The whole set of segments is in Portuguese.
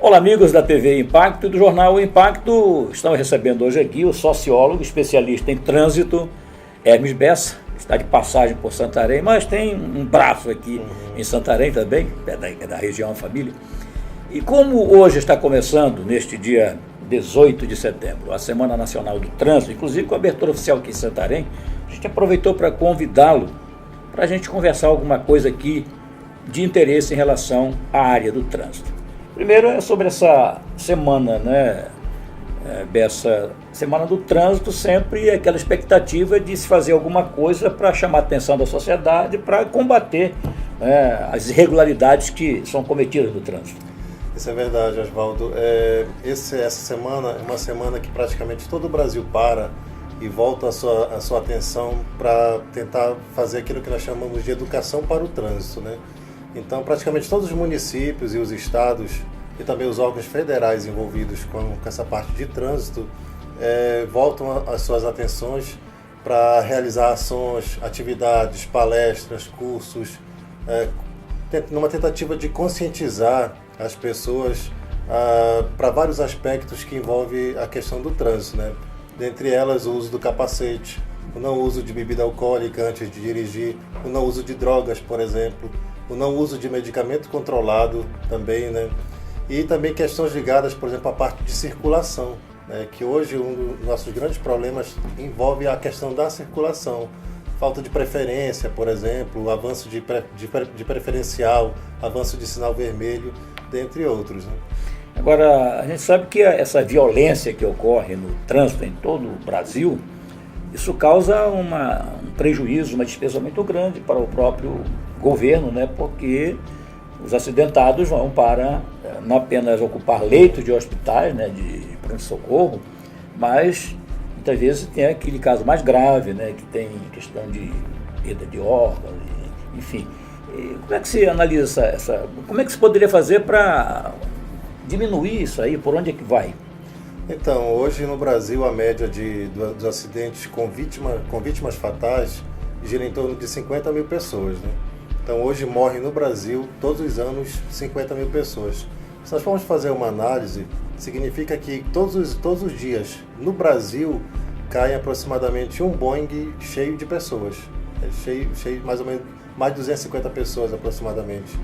Olá, amigos da TV Impacto e do jornal Impacto. Estamos recebendo hoje aqui o sociólogo, especialista em trânsito, Hermes Bessa. Está de passagem por Santarém, mas tem um braço aqui em Santarém também, é da região família. E como hoje está começando, neste dia 18 de setembro, a Semana Nacional do Trânsito, inclusive com a abertura oficial aqui em Santarém, a gente aproveitou para convidá-lo para a gente conversar alguma coisa aqui de interesse em relação à área do trânsito. Primeiro é sobre essa semana, né, Bessa? Semana do Trânsito, sempre aquela expectativa de se fazer alguma coisa para chamar a atenção da sociedade, para combater as irregularidades que são cometidas no trânsito. Isso é verdade, Oswaldo. Essa semana é uma semana que praticamente todo o Brasil para e volta a sua atenção para tentar fazer aquilo que nós chamamos de educação para o trânsito, né? Então, praticamente todos os municípios e os estados e também os órgãos federais envolvidos com essa parte de trânsito voltam as suas atenções para realizar ações, atividades, palestras, cursos, numa tentativa de conscientizar as pessoas para vários aspectos que envolvem a questão do trânsito, né? Dentre elas, o uso do capacete, o não uso de bebida alcoólica antes de dirigir, o não uso de drogas, por exemplo, o não uso de medicamento controlado também, né? E também questões ligadas, por exemplo, à parte de circulação, né? Que hoje um dos nossos grandes problemas envolve a questão da circulação. Falta de preferência, por exemplo, avanço de preferencial, avanço de sinal vermelho, dentre outros, né? Agora, a gente sabe que essa violência que ocorre no trânsito em todo o Brasil, isso causa um prejuízo, uma despesa muito grande para o próprio governo, né? Porque os acidentados vão para não apenas ocupar leitos de hospitais, né, de pronto-socorro, mas muitas vezes tem aquele caso mais grave, né, que tem questão de perda de órgãos, enfim. E como é que se analisa como é que se poderia fazer para diminuir isso aí? Por onde é que vai? Então, hoje no Brasil a média dos acidentes com vítimas fatais gira em torno de 50 mil pessoas, né? Então hoje morrem no Brasil, todos os anos, 50 mil pessoas. Se nós formos fazer uma análise, significa que todos os dias no Brasil caem aproximadamente um Boeing cheio de pessoas. Cheio mais ou menos, mais de 250 pessoas aproximadamente.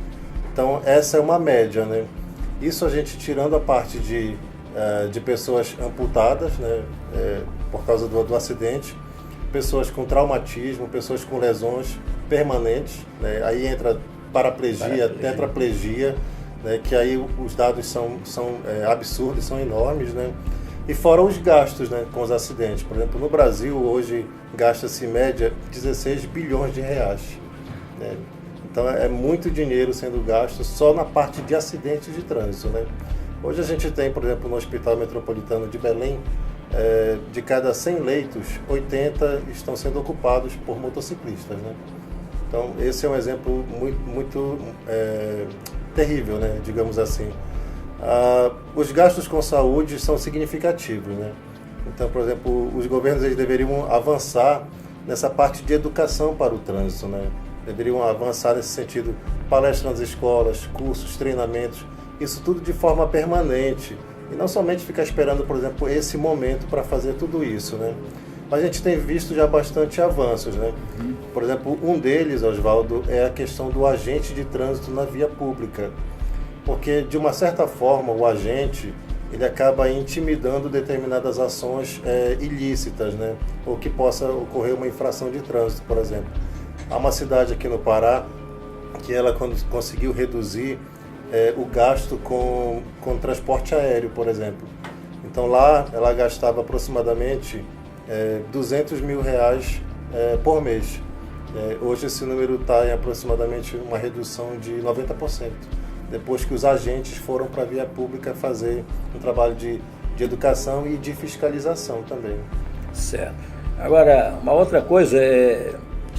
Então essa é uma média, né? Isso a gente tirando a parte de pessoas amputadas, né, por causa do acidente, pessoas com traumatismo, pessoas com lesões permanentes, né, aí entra paraplegia, tetraplegia, né, que aí os dados são absurdos, são enormes, né, e fora os gastos, né, com os acidentes. Por exemplo, no Brasil hoje gasta-se em média 16 bilhões de reais, né. Então é muito dinheiro sendo gasto só na parte de acidentes de trânsito, né. Hoje a gente tem, por exemplo, no Hospital Metropolitano de Belém, de cada 100 leitos, 80 estão sendo ocupados por motociclistas, né? Então esse é um exemplo muito terrível, né? Digamos assim. Os gastos com saúde são significativos, né? Então, por exemplo, os governos eles deveriam avançar nessa parte de educação para o trânsito, né? Deveriam avançar nesse sentido, palestras nas escolas, cursos, treinamentos, isso tudo de forma permanente, e não somente ficar esperando, por exemplo, esse momento para fazer tudo isso, né? Mas a gente tem visto já bastante avanços, né? Por exemplo, um deles, Oswaldo, é a questão do agente de trânsito na via pública, porque de uma certa forma o agente ele acaba intimidando determinadas ações ilícitas, né? Ou que possa ocorrer uma infração de trânsito, por exemplo. Há uma cidade aqui no Pará que ela conseguiu reduzir o gasto com transporte aéreo, por exemplo. Então lá ela gastava aproximadamente 200 mil reais por mês. Hoje esse número está em aproximadamente uma redução de 90%, depois que os agentes foram para a via pública fazer um trabalho de educação e de fiscalização também. Certo. Agora, uma outra coisa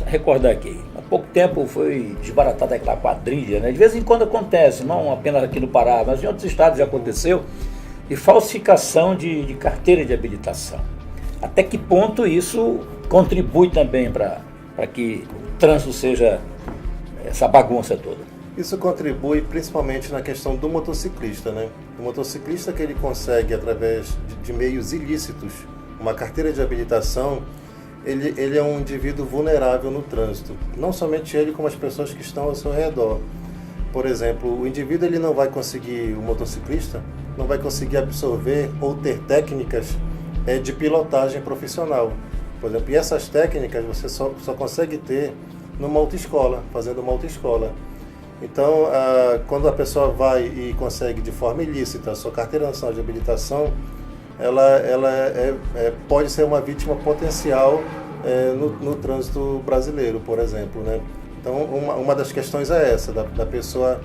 recordar aqui, há pouco tempo foi desbaratada aquela quadrilha, né? De vez em quando acontece, não apenas aqui no Pará, mas em outros estados já aconteceu, de falsificação de carteira de habilitação. Até que ponto isso contribui também para que o trânsito seja essa bagunça toda? Isso contribui principalmente na questão do motociclista, né? O motociclista que ele consegue, através de meios ilícitos, uma carteira de habilitação, ele é um indivíduo vulnerável no trânsito. Não somente ele, como as pessoas que estão ao seu redor. Por exemplo, o indivíduo ele não vai conseguir, o motociclista, não vai conseguir absorver ou ter técnicas de pilotagem profissional. Por exemplo, e essas técnicas você só consegue ter numa autoescola, fazendo uma autoescola. Então, quando a pessoa vai e consegue de forma ilícita a sua carteira nacional de habilitação, ela pode ser uma vítima potencial no trânsito brasileiro, por exemplo, né? Então, uma das questões é essa, da pessoa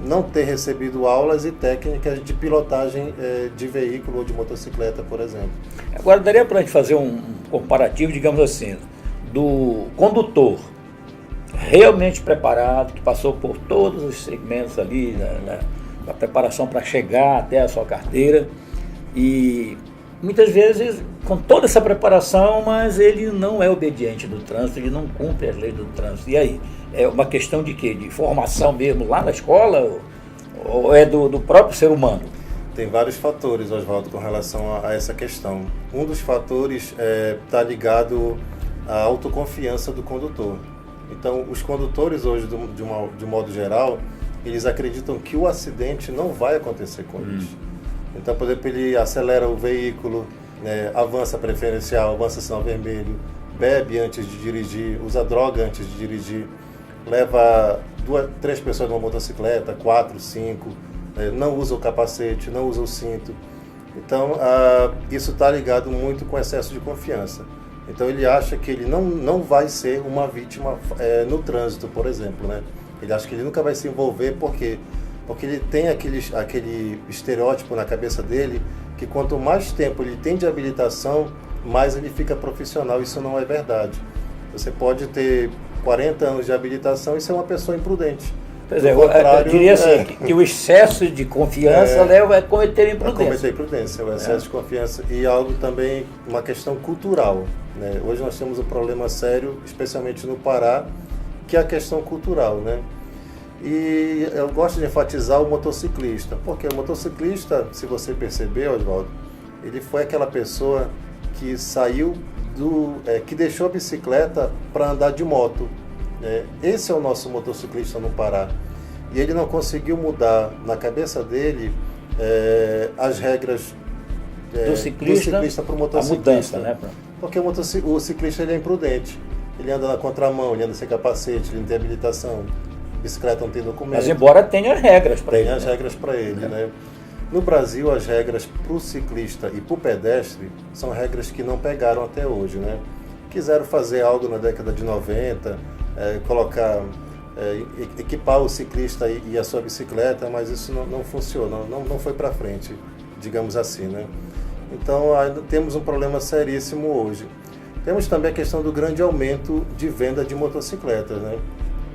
não ter recebido aulas e técnicas de pilotagem de veículo ou de motocicleta, por exemplo. Agora, daria para a gente fazer um comparativo, digamos assim, do condutor realmente preparado, que passou por todos os segmentos ali, da preparação para chegar até a sua carteira, e muitas vezes com toda essa preparação, mas ele não é obediente do trânsito, ele não cumpre as leis do trânsito. E aí? É uma questão de quê? De formação mesmo lá na escola, ou é do próprio ser humano? Tem vários fatores, Oswaldo, com relação a essa questão. Um dos fatores está ligado à autoconfiança do condutor. Então, os condutores hoje, de modo geral, eles acreditam que o acidente não vai acontecer com eles. Então, por exemplo, ele acelera o veículo, avança preferencial, avança sinal vermelho, bebe antes de dirigir, usa droga antes de dirigir, leva 2, 3 pessoas numa motocicleta, 4, 5, não usa o capacete, não usa o cinto. Então, isso está ligado muito com excesso de confiança. Então ele acha que ele não vai ser uma vítima no trânsito, por exemplo, né? Ele acha que ele nunca vai se envolver porque ele tem aquele estereótipo na cabeça dele que quanto mais tempo ele tem de habilitação, mais ele fica profissional. Isso não é verdade. Você pode ter 40 anos de habilitação e ser uma pessoa imprudente. Pois eu diria assim, que o excesso de confiança leva a cometer imprudência. Cometer imprudência, o excesso de confiança. E algo também, uma questão cultural, né? Hoje nós temos um problema sério, especialmente no Pará, que é a questão cultural, né? E eu gosto de enfatizar o motociclista, porque o motociclista, se você perceber, Oswaldo, ele foi aquela pessoa que saiu que deixou a bicicleta para andar de moto. Esse é o nosso motociclista no Pará. E ele não conseguiu mudar na cabeça dele as regras do ciclista para o motociclista. A mudança, né? Porque o ciclista ele é imprudente. Ele anda na contramão, ele anda sem capacete, ele não tem habilitação. Bicicleta não tem documento. Mas embora tenha regras para ele. Tem as regras para ele, né? No Brasil, as regras para o ciclista e para o pedestre são regras que não pegaram até hoje, né? Quiseram fazer algo na década de 90, equipar o ciclista e a sua bicicleta, mas isso não funciona, não foi para frente, digamos assim, né? Então, temos um problema seríssimo hoje. Temos também a questão do grande aumento de venda de motocicletas, né?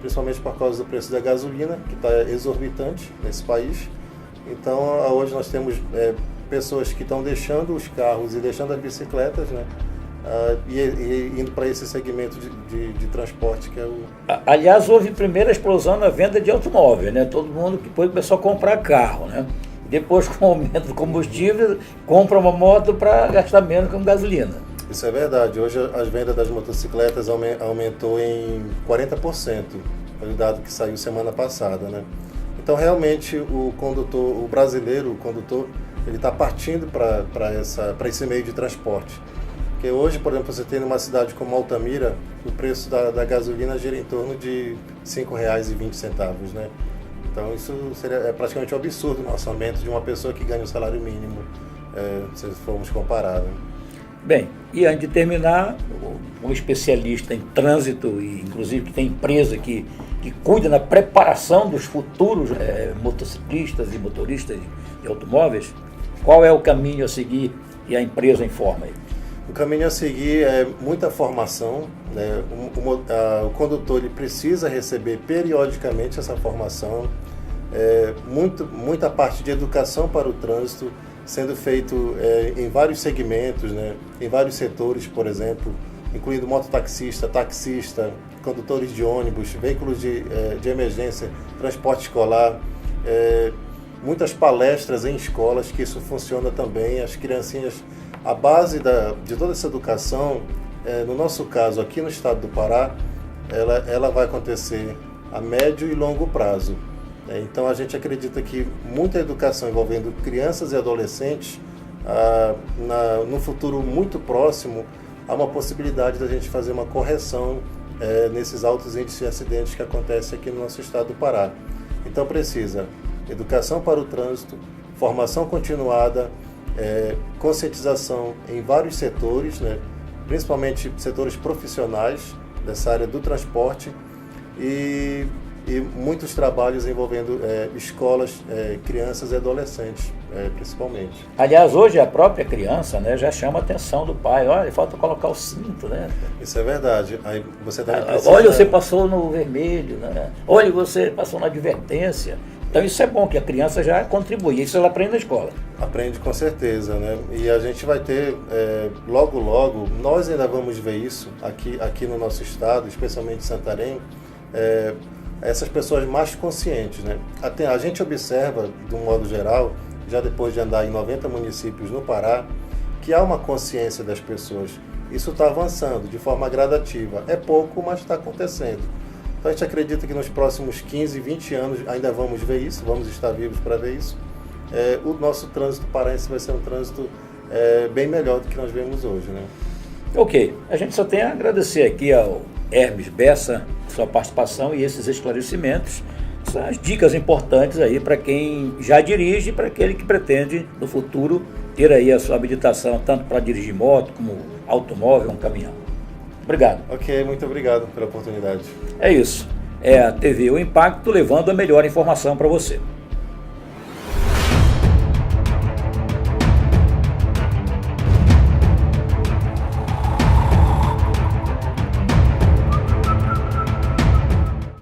Principalmente por causa do preço da gasolina, que está exorbitante nesse país. Então, hoje nós temos pessoas que estão deixando os carros e deixando as bicicletas, né? E indo para esse segmento de transporte que é o... Aliás, houve primeira explosão na venda de automóvel, né? Todo mundo que depois começou a comprar carro, né? Depois, com o aumento do combustível, compra uma moto para gastar menos com gasolina. Isso é verdade. Hoje as vendas das motocicletas aumentou em 40%. Foi o dado que saiu semana passada, né? Então, realmente, o brasileiro, ele está partindo para esse meio de transporte. Porque hoje, por exemplo, você tem numa cidade como Altamira, o preço da gasolina gira em torno de R$ 5,20, né? Então, isso seria praticamente um absurdo no orçamento de uma pessoa que ganha o salário mínimo, se formos comparar, né? Bem, e antes de terminar, um especialista em trânsito, e inclusive que tem empresa que cuida na preparação dos futuros motociclistas e motoristas de automóveis, qual é o caminho a seguir e a empresa informa aí? O caminho a seguir é muita formação, né? O condutor ele precisa receber periodicamente essa formação, muita parte de educação para o trânsito, sendo feito em vários segmentos, né? Em vários setores, por exemplo, incluindo mototaxista, taxista, condutores de ônibus, veículos de emergência, transporte escolar, muitas palestras em escolas, que isso funciona também. As criancinhas, a base de toda essa educação, no nosso caso aqui no estado do Pará, ela vai acontecer a médio e longo prazo. Então a gente acredita que muita educação envolvendo crianças e adolescentes, no futuro muito próximo, há uma possibilidade da gente fazer uma correção nesses altos índices de acidentes que acontecem aqui no nosso estado do Pará. Então precisa educação para o trânsito, formação continuada, conscientização em vários setores, né? Principalmente setores profissionais dessa área do transporte e muitos trabalhos envolvendo escolas, crianças e adolescentes, principalmente. Aliás, hoje a própria criança, né, já chama a atenção do pai. Olha, falta colocar o cinto, né? Isso é verdade. Aí você olha, você passou no vermelho, né? Olha, você passou na advertência. Então isso é bom, que a criança já contribui. Isso ela aprende na escola. Aprende com certeza, né? E a gente vai ter, logo, logo, nós ainda vamos ver isso aqui no nosso estado, especialmente em Santarém, essas pessoas mais conscientes, né? A gente observa, de um modo geral, já depois de andar em 90 municípios no Pará, que há uma consciência das pessoas. Isso está avançando de forma gradativa. É pouco, mas está acontecendo. Então a gente acredita que nos próximos 15, 20 anos ainda vamos ver isso, vamos estar vivos para ver isso. O nosso trânsito paraense vai ser um trânsito bem melhor do que nós vemos hoje, né? Ok, a gente só tem a agradecer aqui ao Hermes Bessa sua participação e esses esclarecimentos, essas dicas importantes aí para quem já dirige e para aquele que pretende no futuro ter aí a sua habilitação tanto para dirigir moto como automóvel, um caminhão. Obrigado. Ok, muito obrigado pela oportunidade. É isso. É a TV O Impacto levando a melhor informação para você.